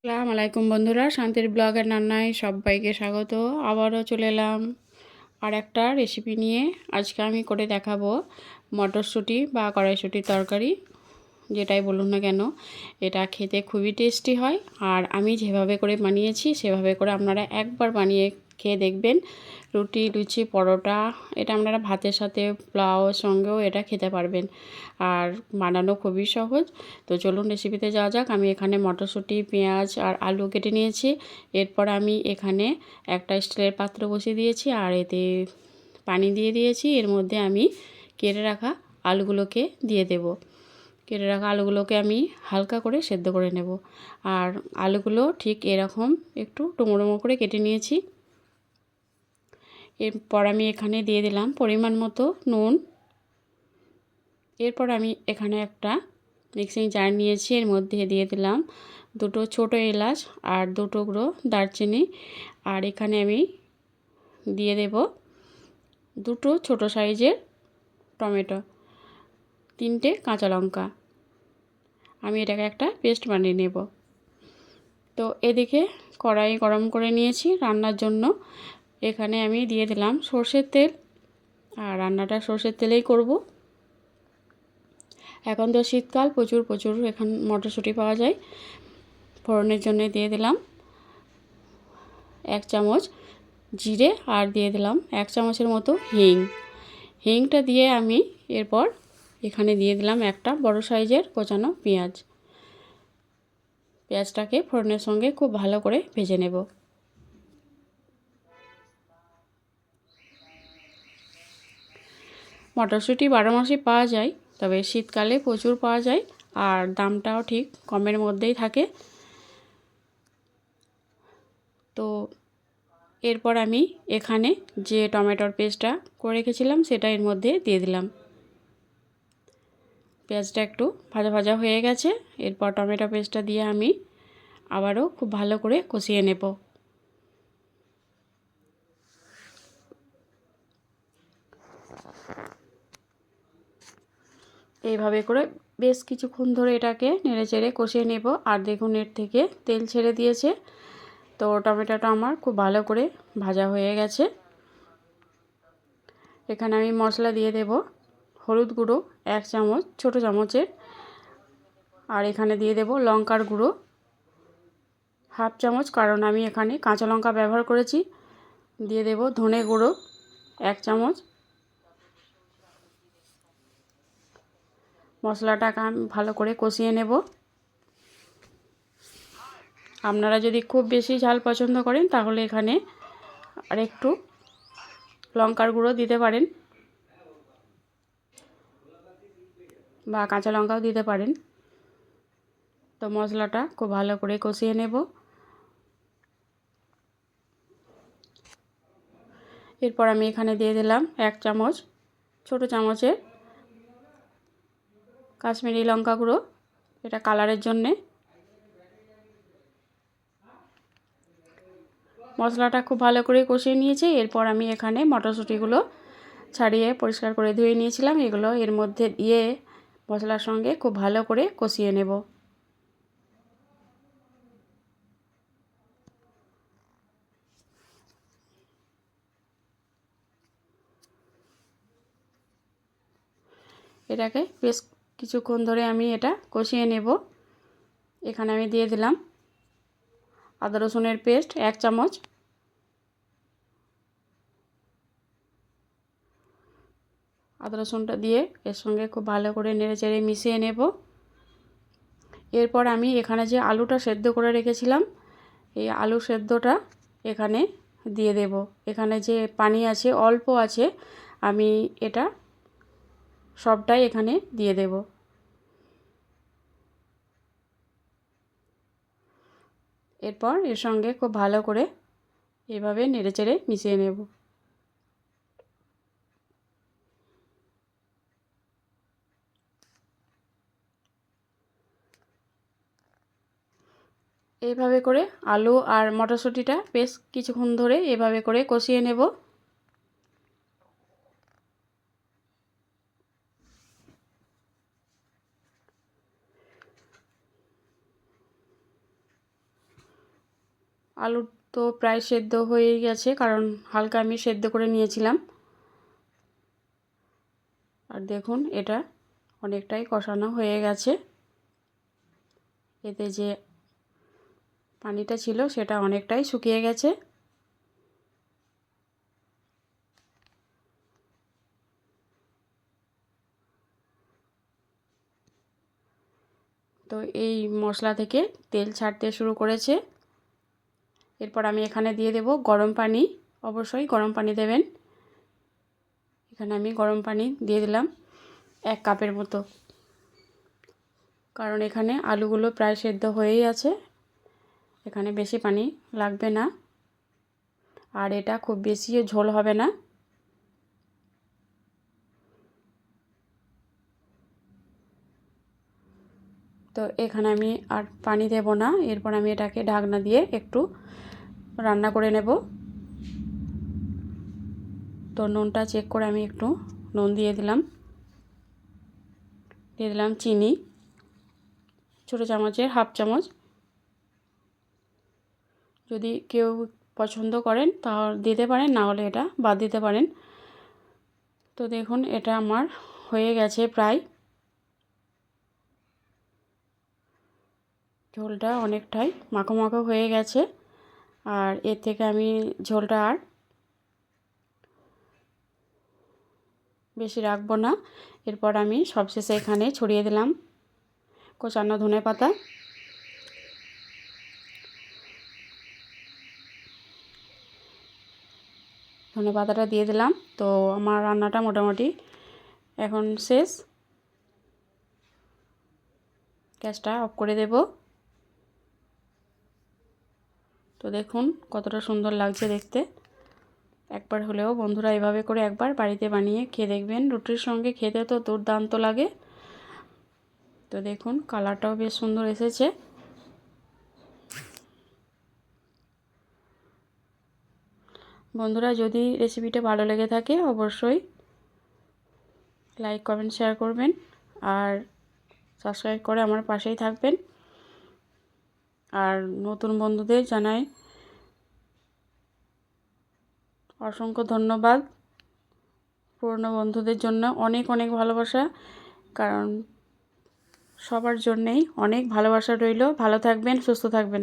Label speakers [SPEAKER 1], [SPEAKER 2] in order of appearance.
[SPEAKER 1] আসসালামু আলাইকুম বন্ধুরা, শান্তির ব্লগের রান্নায় সবাইকে স্বাগত। আবারও চলে এলাম আর একটা রেসিপি নিয়ে। আজকে আমি করে দেখাবো মটরশুঁটি বা কড়াইশুঁটির তরকারি, যেটাই বলুন না কেন। এটা খেতে খুবই টেস্টি হয়, আর আমি যেভাবে করে বানিয়েছি সেভাবে করে আপনারা একবার বানিয়ে খেয়ে দেখবেন। রুটি, লুচি, পরোটা, এটা আপনারা ভাতের সাথে, পোলাওর সঙ্গেও এটা খেতে পারবেন। আর বানানো খুবই সহজ। তো চলুন রেসিপিতে যাওয়া যাক। আমি এখানে মটরশুঁটি, পেঁয়াজ আর আলু কেটে নিয়েছি। এরপর আমি এখানে একটা স্টিলের পাত্র বসিয়ে দিয়েছি, আর এতে পানি দিয়ে দিয়েছি। এর মধ্যে আমি কেটে রাখা আলুগুলোকে দিয়ে দেব। কেটে রাখা আলুগুলোকে আমি হালকা করে সেদ্ধ করে নেব। আর আলুগুলো ঠিক এরকম একটু ডুমো ডুমো করে কেটে নিয়েছি। এরপর আমি এখানে দিয়ে দিলাম পরিমাণ মতো নুন। এরপর আমি এখানে একটা মিক্সিং জার নিয়েছি, এর মধ্যে দিয়ে দিলাম দুটো ছোটো এলাচ আর 2 টুকরো দারচিনি। আর এখানে আমি দিয়ে দেব দুটো ছোটো সাইজের টমেটো, 3টে কাঁচা লঙ্কা। আমি এটাকে একটা পেস্ট বানিয়ে নেব। তো এদিকে কড়াই গরম করে নিয়েছি রান্নার জন্য। এখানে আমি দিয়ে দিলাম সর্ষের তেল, আর রান্নাটা সর্ষের তেলেই করব। এখন তো শীতকাল, প্রচুর প্রচুর এখন মটরশুঁটি পাওয়া যায়। ফোড়নের জন্য দিয়ে দিলাম 1 চামচ জিরে, আর দিয়ে দিলাম 1 চামচের মতো হিং। হিংটা দিয়ে আমি এরপর এখানে দিয়ে দিলাম একটা বড় সাইজের কোচানো পেঁয়াজ। পেঁয়াজটাকে ফোড়নের সঙ্গে খুব ভালো করে ভেজে নেব। মটরশুঁটি 12 মাসই পাওয়া যায়, তবে শীতকালে প্রচুর পাওয়া যায়, আর দামটাও ঠিক কমের মধ্যেই থাকে। তো এরপর আমি এখানে যে টমেটোর পেস্টটা করে রেখেছিলাম সেটা এর মধ্যে দিয়ে দিলাম। পেঁয়াজটা একটু ভাজা ভাজা হয়ে গেছে। এরপর টমেটো পেস্টটা দিয়ে আমি আবারও খুব ভালো করে কষিয়ে নেব। এইভাবে করে বেশ কিছুক্ষণ ধরে এটাকে নেড়েচেড়ে কষিয়ে নেব। আর দেখুন এর থেকে তেল ছেড়ে দিয়েছে। তো টমেটোটা আমার খুব ভালো করে ভাজা হয়ে গেছে। এখানে আমি মশলা দিয়ে দেব হলুদ গুঁড়ো 1 চামচ, ছোটো চামচের। আর এখানে দিয়ে দেব লঙ্কার গুঁড়ো 1/2 চামচ, কারণ আমি এখানে কাঁচা লঙ্কা ব্যবহার করেছি। দিয়ে দেব ধনে গুঁড়ো 1 চামচ। মশলাটাকে আমি ভালো করে কষিয়ে নেব। আপনারা যদি খুব বেশি ঝাল পছন্দ করেন তাহলে এখানে আরেকটু লঙ্কার গুঁড়ো দিতে পারেন, বা কাঁচা লঙ্কাও দিতে পারেন। তো মশলাটা খুব ভালো করে কষিয়ে নেব। এরপর আমি এখানে দিয়ে দিলাম 1 চামচ, ছোটো চামচের কাশ্মীরি লঙ্কা গুঁড়ো, এটা কালারের জন্যে। মশলাটা খুব ভালো করে কষিয়ে নিয়েছি। এরপর আমি এখানে মটরশুঁটিগুলো ছাড়িয়ে পরিষ্কার করে ধুয়ে নিয়েছিলাম, এগুলো এর মধ্যে দিয়ে মশলার সঙ্গে খুব ভালো করে কষিয়ে নেব। এটাকে বেশ কিছুক্ষণ ধরে আমি এটা কষিয়ে নেব। এখানে আমি দিয়ে দিলাম আদা রসুনের পেস্ট 1 চামচ। আদা রসুনটা দিয়ে এর সঙ্গে খুব ভালো করে নেড়েচেড়ে মিশিয়ে নেব। এরপর আমি এখানে যে আলুটা সেদ্ধ করে রেখেছিলাম, এই আলু সেদ্ধটা এখানে দিয়ে দেব। এখানে যে পানি আছে অল্প আছে, আমি এটা সবটাই এখানে দিয়ে দেব। এরপর এর সঙ্গে খুব ভালো করে এভাবে নেড়েচেড়ে মিশিয়ে নেব। এইভাবে করে আলু আর মটরশুঁটিটা বেশ কিছুক্ষণ ধরে এভাবে করে কষিয়ে নেব। আলু তো প্রায় সেদ্ধ হয়েই গেছে, কারণ হালকা আমি সেদ্ধ করে নিয়েছিলাম। আর দেখুন এটা অনেকটাই কষানো হয়ে গেছে। এতে যে পানিটা ছিল সেটা অনেকটাই শুকিয়ে গেছে। তো এই মশলা থেকে তেল ছাড়তে শুরু করেছে। এরপর আমি এখানে দিয়ে দেব গরম পানি। অবশ্যই গরম পানি দেবেন। এখানে আমি গরম পানি দিয়ে দিলাম 1 কাপের মতো, কারণ এখানে আলুগুলো প্রায় সেদ্ধ হয়েই আছে। এখানে বেশি পানি লাগবে না, আর এটা খুব বেশিও ঝোল হবে না। তো এখানে আমি আর পানি দেব না। এরপর আমি এটাকে ঢাকনা দিয়ে একটু রান্না করে নেব। তো নুনটা চেক করে আমি একটু নুন দিয়ে দিলাম। দিয়ে দিলাম চিনি, ছোটো চামচের 1/2 চামচ। যদি কেউ পছন্দ করেন তাহলে দিতে পারেন, না হলে এটা বাদ দিতে পারেন। তো দেখুন এটা আমার হয়ে গেছে প্রায়। ঝোলটা অনেকটাই মাখো মাখো হয়ে গেছে, আর এর থেকে আমি ঝোলটা আর বেশি রাখবো না। এরপর আমি সবশেষে এখানে ছড়িয়ে দিলাম কোচানো ধনেপাতা। ধনেপাতাটা দিয়ে দিলাম। তো আমার রান্নাটা মোটামুটি এখন শেষ। গ্যাসটা অফ করে দেব। তো দেখুন কতটা সুন্দর লাগছে দেখতে। একবার হলেও বন্ধুরা এভাবে করে একবার বাড়িতে বানিয়ে খেয়ে দেখবেন। রুটির সঙ্গে খেতে তো দুর্দান্ত লাগে। তো দেখুন কালারটাও বেশ সুন্দর এসেছে। বন্ধুরা যদি রেসিপিটা ভালো লেগে থাকে অবশ্যই লাইক কমেন্ট শেয়ার করবেন, আর সাবস্ক্রাইব করে আমার পাশেই থাকবেন। আর নতুন বন্ধুদের জানাই অসংখ্য ধন্যবাদ। পুরনো বন্ধুদের জন্য অনেক অনেক ভালোবাসা, কারণ সবার জন্যেই অনেক ভালোবাসা রইল। ভালো থাকবেন, সুস্থ থাকবেন।